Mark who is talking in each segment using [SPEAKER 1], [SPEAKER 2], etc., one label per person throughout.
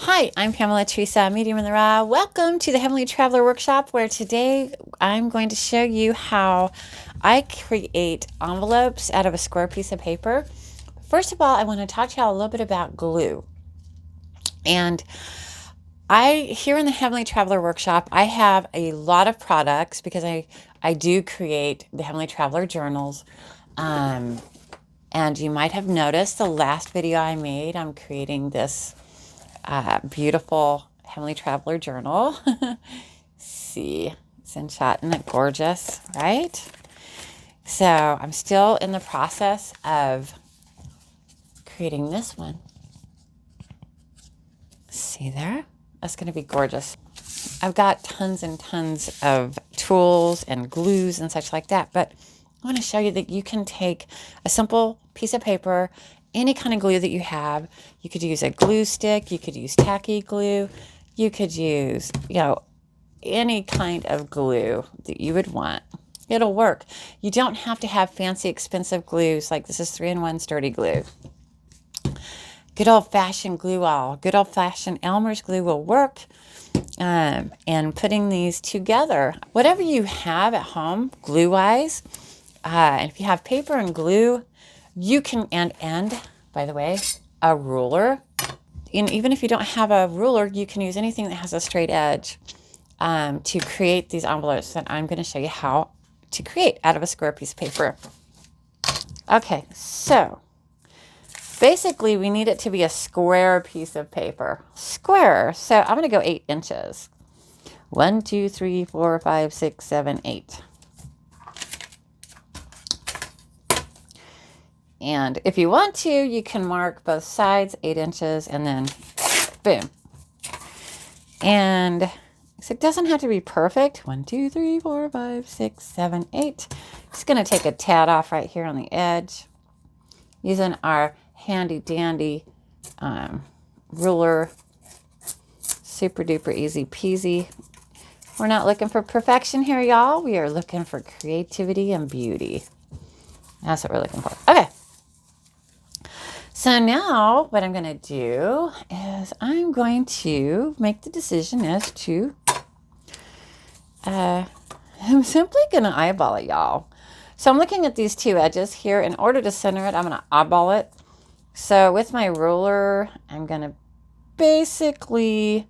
[SPEAKER 1] Hi, I'm Pamela Theresa, Medium in the Raw. Welcome to the Heavenly Traveler Workshop, where today I'm going to show you how I create envelopes out of a square piece of paper. First of all, I want to talk to you all a little bit about glue. And here in the Heavenly Traveler Workshop, I have a lot of products because I do create the Heavenly Traveler journals. And you might have noticed the last video I made, I'm creating this beautiful Heavenly Traveler journal. See, it's in shot. Isn't it gorgeous, right? So I'm still in the process of creating this one. See there? That's going to be gorgeous. I've got tons and tons of tools and glues and such like that, but I want to show you that you can take a simple piece of paper, any kind of glue that you have. You could use a glue stick, you could use tacky glue, you could use, any kind of glue that you would want. It'll work. You don't have to have fancy, expensive glues like this is 3-in-1 sturdy glue. Good old-fashioned glue all. Good old-fashioned Elmer's glue will work. And putting these together, whatever you have at home, glue-wise, and if you have paper and glue, you can, and by the way, a ruler. And even if you don't have a ruler, you can use anything that has a straight edge to create these envelopes that I'm going to show you how to create out of a square piece of paper. Okay, so basically we need it to be a square piece of paper. Square. So I'm going to go 8 inches. 1, 2, 3, 4, 5, 6, 7, 8. And if you want to, you can mark both sides 8 inches and then boom. And so it doesn't have to be perfect. 1, 2, 3, 4, 5, 6, 7, 8. Just going to take a tad off right here on the edge using our handy dandy ruler. Super duper easy peasy. We're not looking for perfection here, y'all. We are looking for creativity and beauty. That's what we're looking for. Okay. So now what I'm going to do is I'm going to make the decision as to, I'm simply going to eyeball it, y'all. So I'm looking at these 2 edges here. In order to center it, I'm going to eyeball it. So with my ruler, I'm going to basically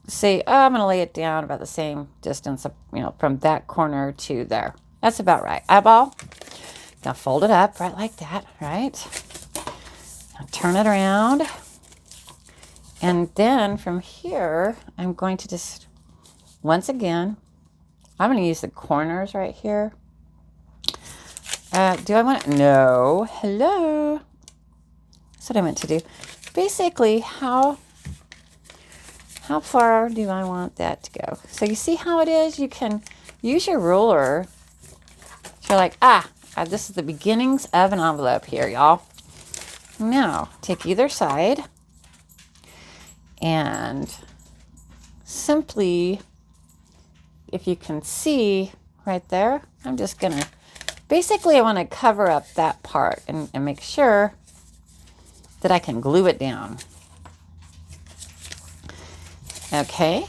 [SPEAKER 1] say, I'm going to lay it down about the same distance, from that corner to there. That's about right. Eyeball. Now fold it up right like that, right? Now turn it around. And then from here, I'm going to just, once again, I'm going to use the corners right here. Do I want it? No. Hello. That's what I meant to do. Basically, how far do I want that to go? So you see how it is? You can use your ruler. You're like, this is the beginnings of an envelope here, y'all. Now, take either side and simply, if you can see right there, I'm just going to, basically I want to cover up that part and make sure that I can glue it down. Okay.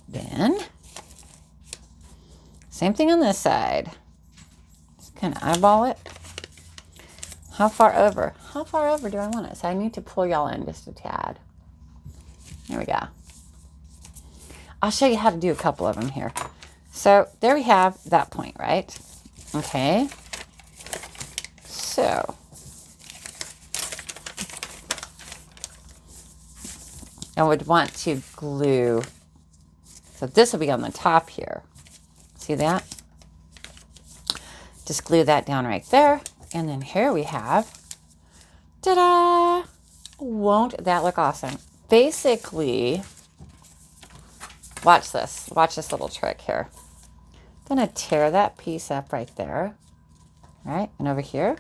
[SPEAKER 1] Then, same thing on this side. Just kind of eyeball it. How far over? How far over do I want it? So I need to pull y'all in just a tad. There we go. I'll show you how to do a couple of them here. So there we have that point, right? Okay. So I would want to glue. So this will be on the top here. See that? Just glue that down right there. And then here we have, ta-da! Won't that look awesome? Basically, watch this. Watch this little trick here. I'm going to tear that piece up right there. Right? And over here,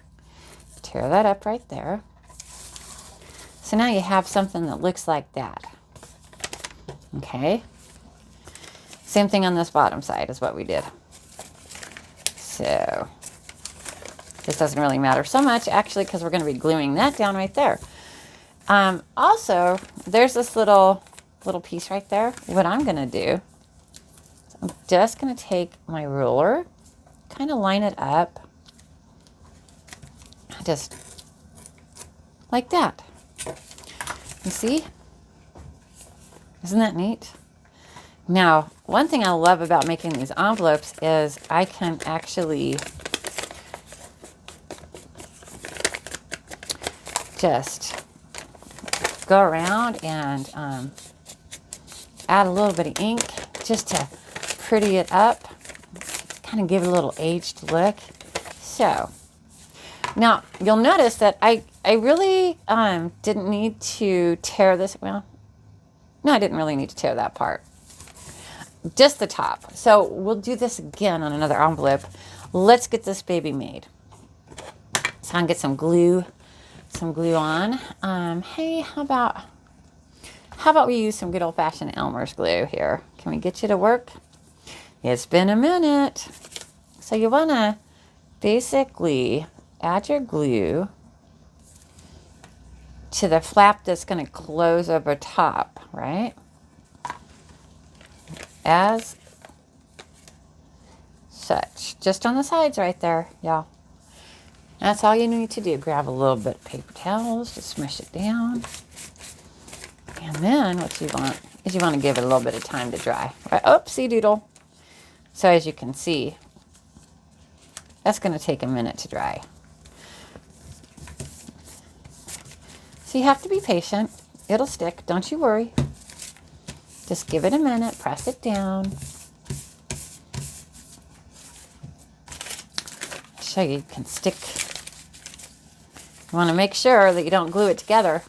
[SPEAKER 1] tear that up right there. So now you have something that looks like that. Okay? Same thing on this bottom side is what we did. So this doesn't really matter so much, actually, because we're going to be gluing that down right there. Also, there's this little piece right there. What I'm going to do, I'm just going to take my ruler, kind of line it up, just like that. You see? Isn't that neat? Now, one thing I love about making these envelopes is I can actually just go around and add a little bit of ink just to pretty it up, kind of give it a little aged look. So, now you'll notice that I really didn't need to tear this. Well, no, I didn't really need to tear that part. Just the top. So we'll do this again on another envelope. Let's get this baby made. So I'm gonna get some glue on. Hey, how about we use some good old-fashioned Elmer's glue here? Can we get you to work? It's been a minute. So you wanna basically add your glue to the flap that's gonna close over top, right? As such, just on the sides right there, y'all. That's all you need to do. Grab a little bit of paper towels, just smush it down. And then what you want is you want to give it a little bit of time to dry. Right? Oopsie doodle. So as you can see, that's going to take a minute to dry. So you have to be patient. It'll stick. Don't you worry. Just give it a minute. Press it down. Show you can stick. You want to make sure that you don't glue it together.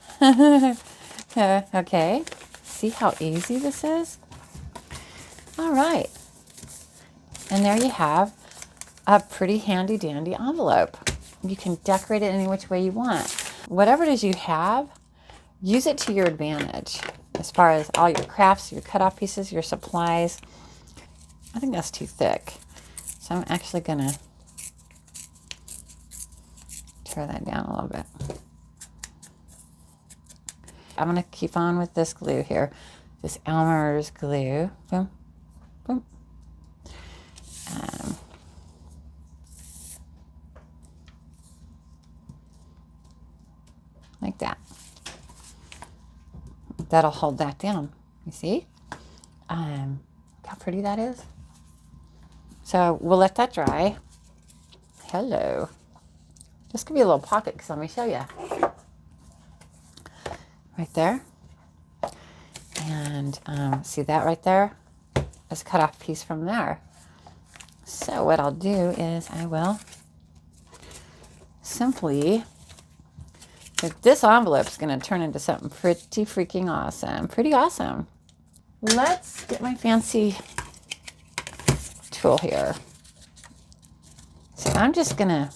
[SPEAKER 1] Okay. See how easy this is? All right. And there you have a pretty handy dandy envelope. You can decorate it any which way you want. Whatever it is you have, use it to your advantage. As far as all your crafts, your cut-off pieces, your supplies. I think that's too thick. So I'm actually going to tear that down a little bit. I'm going to keep on with this glue here. This Elmer's glue. Boom, boom. Like that. That'll hold that down. You see? Look how pretty that is. So we'll let that dry. Hello. Just give you a little pocket because let me show you. Right there. And see that right there? That's a cut off piece from there. So what I'll do is I will simply, this envelope is going to turn into something pretty freaking awesome. Pretty awesome. Let's get my fancy tool here. So I'm just going to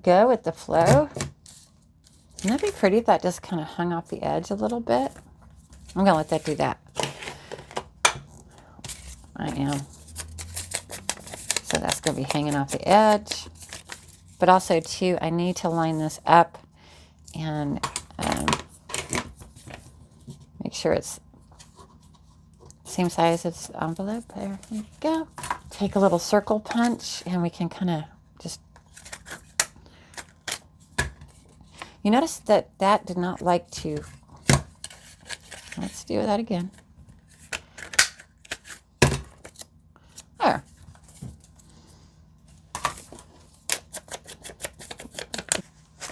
[SPEAKER 1] go with the flow. Wouldn't that be pretty if that just kind of hung off the edge a little bit? I'm going to let that do that. I am. So that's going to be hanging off the edge. But also, too, I need to line this up and make sure it's same size as the envelope. There we go. Take a little circle punch and we can kind of just... You notice that that did not like to... Let's do that again. There.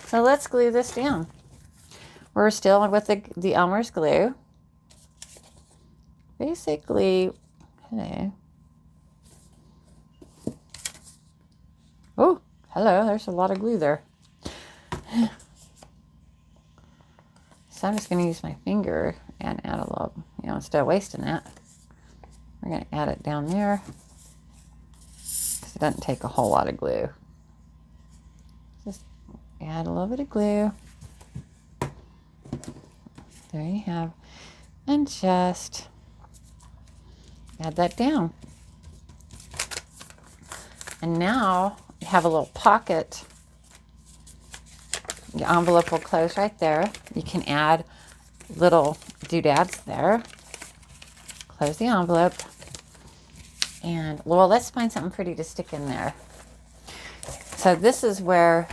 [SPEAKER 1] So let's glue this down. We're still with the Elmer's glue. Basically, hello. Oh, hello, there's a lot of glue there. So I'm just going to use my finger and add a little, instead of wasting that, we're going to add it down there. It doesn't take a whole lot of glue. Just add a little bit of glue. There you have. And just add that down. And now you have a little pocket your envelope will close right there. You can add little doodads there. Close the envelope. And, well, let's find something pretty to stick in there. So this is where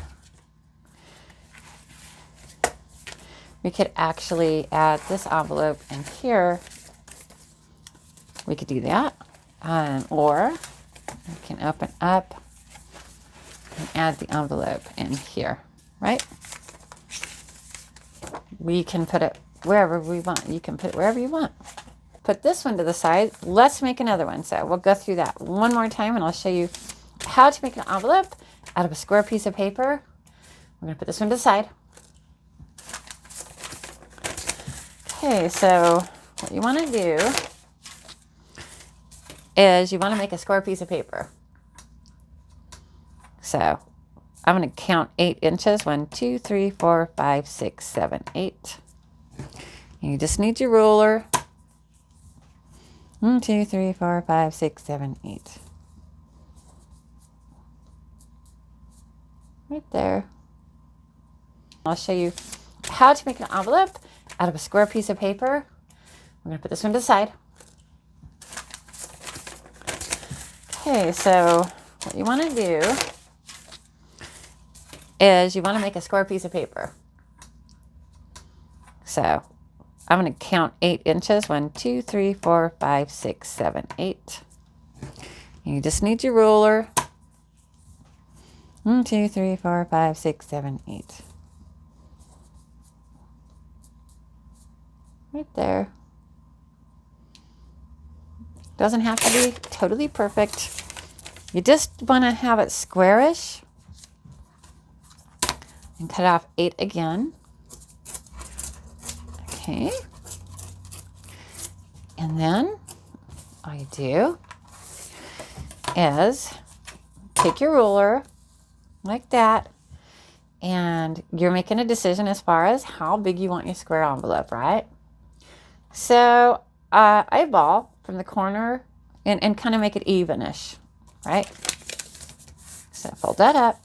[SPEAKER 1] we could actually add this envelope in here. We could do that. Or we can open up and add the envelope in here, right? We can put it wherever we want. You can put it wherever you want. Put this one to the side. Let's make another one. So we'll go through that one more time and I'll show you how to make an envelope out of a square piece of paper. We're going to put this one to the side. Okay, so what you want to do is you want to make a square piece of paper. So I'm going to count 8 inches. 1, 2, 3, 4, 5, 6, 7, 8. And you just need your ruler. 1, 2, 3, 4, 5, 6, 7, 8. Right there. I'll show you how to make an envelope out of a square piece of paper. We're going to put this one to the side. Okay, so what you want to do is you want to make a square piece of paper. So I'm going to count 8 inches. 1, 2, 3, 4, 5, 6, 7, 8. And you just need your ruler. 1, 2, 3, 4, 5, 6, 7, 8. Right there. Doesn't have to be totally perfect. You just want to have it squarish. And cut off 8 again. Okay. And then all you do is take your ruler like that. And you're making a decision as far as how big you want your square envelope, right? So eyeball from the corner and kind of make it evenish, right? So fold that up.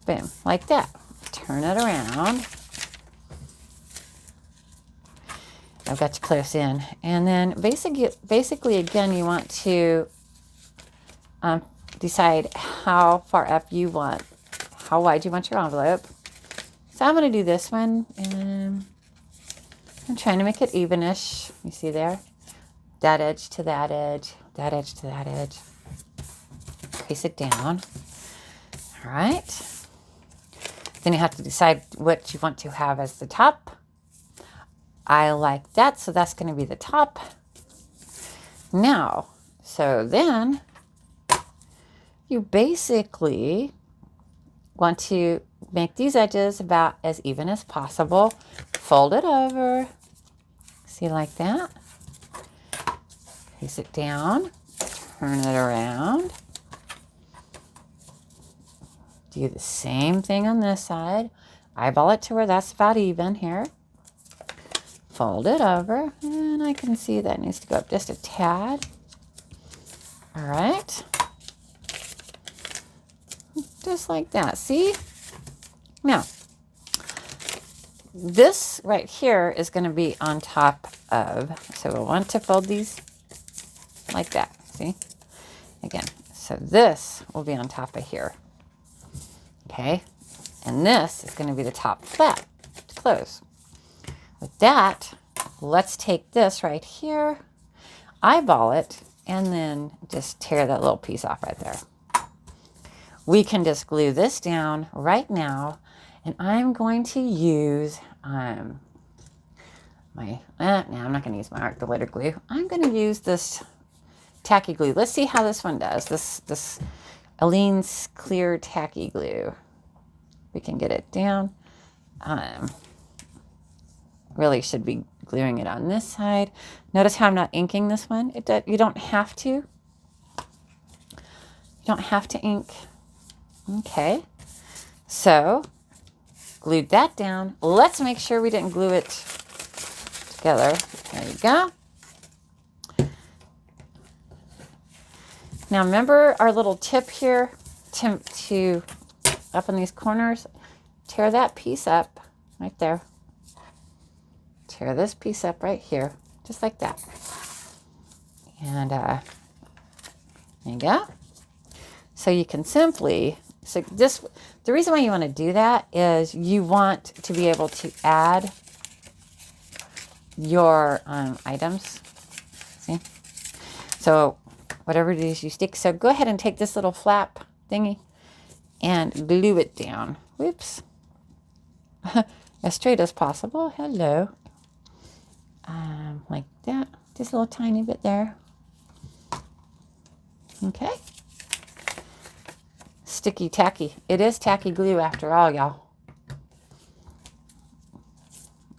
[SPEAKER 1] Boom, like that. Turn it around. I've got you close in. And then basically again, you want to decide how far up you want, how wide you want your envelope. So I'm going to do this one. And I'm trying to make it evenish. You see there? That edge to that edge, that edge to that edge. Trace it down. All right. Then you have to decide what you want to have as the top. I like that, so that's going to be the top. Now, so then you basically want to make these edges about as even as possible. Fold it over. See, like that. Place it down. Turn it around. Do the same thing on this side. Eyeball it to where that's about even here. Fold it over. And I can see that needs to go up just a tad. All right. Just like that. See? Now, this right here is going to be on top of, so we'll want to fold these like that. See? Again. So this will be on top of here. Okay, and this is going to be the top flap to close. With that, let's take this right here, eyeball it, and then just tear that little piece off right there. We can just glue this down right now, and I'm going to use no, I'm not going to use my art glitter glue. I'm going to use this tacky glue. Let's see how this one does. This Aleene's clear tacky glue. We can get it down. Really should be gluing it on this side. Notice how I'm not inking this one. You don't have to. You don't have to ink. Okay. So, glued that down. Let's make sure we didn't glue it together. There you go. Now remember our little tip here to up in these corners. tear that piece up right there. Tear this piece up right here, just like that. And there you go. So you can simply, the reason why you want to do that is you want to be able to add your items. See? So whatever it is you stick. So go ahead and take this little flap thingy and glue it down. Whoops. As straight as possible. Hello. Like that. Just a little tiny bit there. Okay. Sticky tacky. It is tacky glue after all, y'all.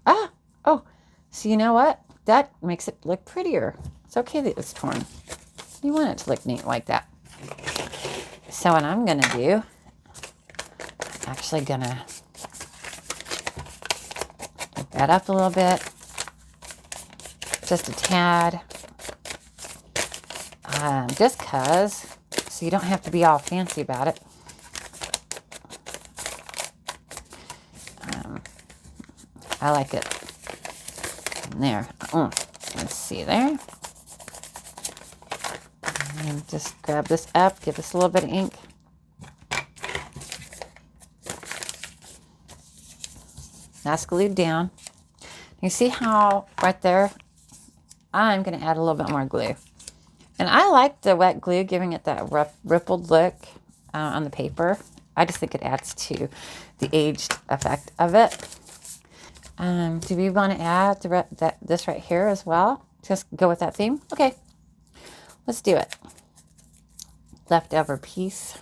[SPEAKER 1] Oh, so you know what? That makes it look prettier. It's okay that it's torn. You want it to look neat like that. So what I'm going to do, actually going to pick that up a little bit. Just a tad. Just because, so you don't have to be all fancy about it. I like it. There. Let's see there. And just grab this up, give this a little bit of ink. That's glued down. You see how right there, I'm going to add a little bit more glue. And I like the wet glue, giving it that rippled look on the paper. I just think it adds to the aged effect of it. Do we want to add this right here as well? Just go with that theme? Okay, let's do it. Leftover piece.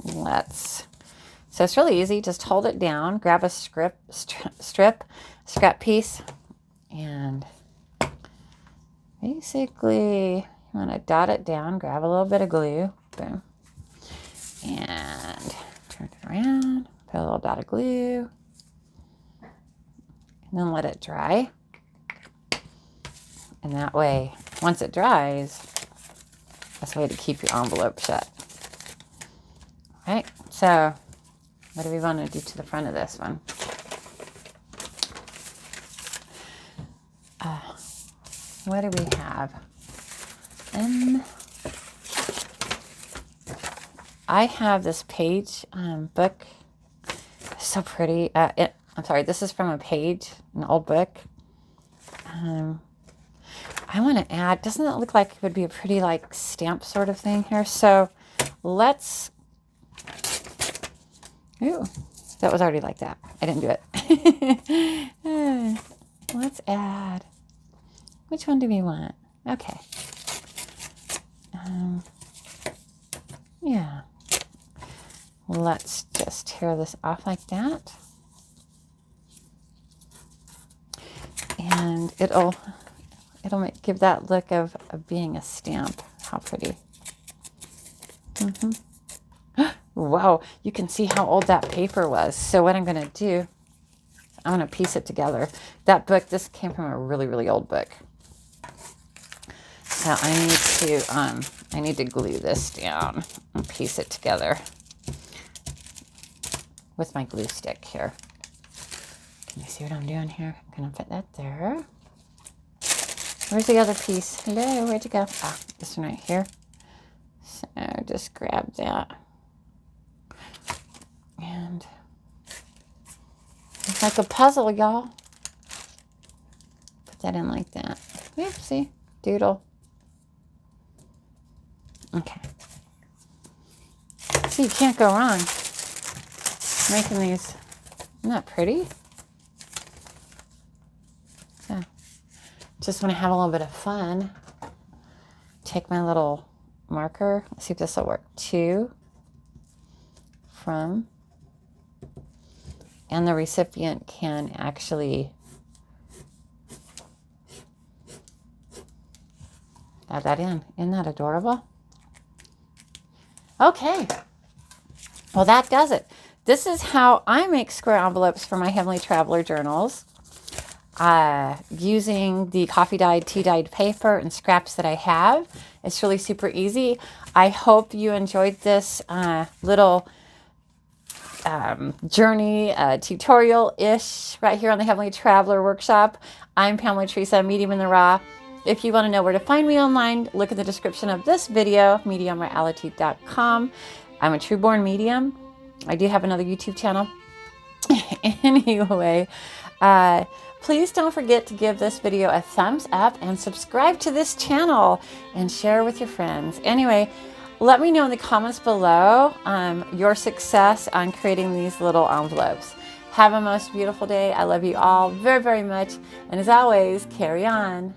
[SPEAKER 1] So it's really easy. Just hold it down, grab a scrap piece, and basically you want to dot it down, grab a little bit of glue, boom, and turn it around, put a little dot of glue, and then let it dry. And that way, once it dries, that's a way to keep your envelope shut. All right, so what do we want to do to the front of this one? What do we have? I have this page book. It's so pretty. I'm sorry, this is from a page, an old book. I want to add, doesn't it look like it would be a pretty like stamp sort of thing here? So let's, ooh, that was already like that. I didn't do it. Let's add, which one do we want? Okay. Yeah. Let's just tear this off like that. And it'll give that look of being a stamp. How pretty. Wow, you can see how old that paper was. So what I'm going to do, I'm going to piece it together. That book, this came from a really, really old book. So I need to glue this down and piece it together with my glue stick here. Can you see what I'm doing here? I'm going to put that there. Where's the other piece? Hello, where'd you go? Ah, this one right here. So just grab that. And it's like a puzzle, y'all. Put that in like that. Oopsie, doodle. Okay. See, you can't go wrong making these. Isn't that pretty? So, just want to have a little bit of fun. Take my little marker. Let's see if this will work. To, from, and the recipient can actually add that in. Isn't that adorable? Okay. Well, that does it. This is how I make square envelopes for my Heavenly Traveler journals. Using the coffee dyed, tea dyed paper and scraps that I have. It's really super easy. I hope you enjoyed this little journey tutorial-ish right here on the Heavenly Traveler Workshop. I'm Pamela Theresa, Medium in the Raw. If you want to know where to find me online, look at the description of this video, mediumrawality.com. I'm a true-born medium. I do have another YouTube channel. Anyway, please don't forget to give this video a thumbs up and subscribe to this channel and share with your friends. Anyway, let me know in the comments below your success on creating these little envelopes. Have a most beautiful day. I love you all very, very much. And as always, carry on.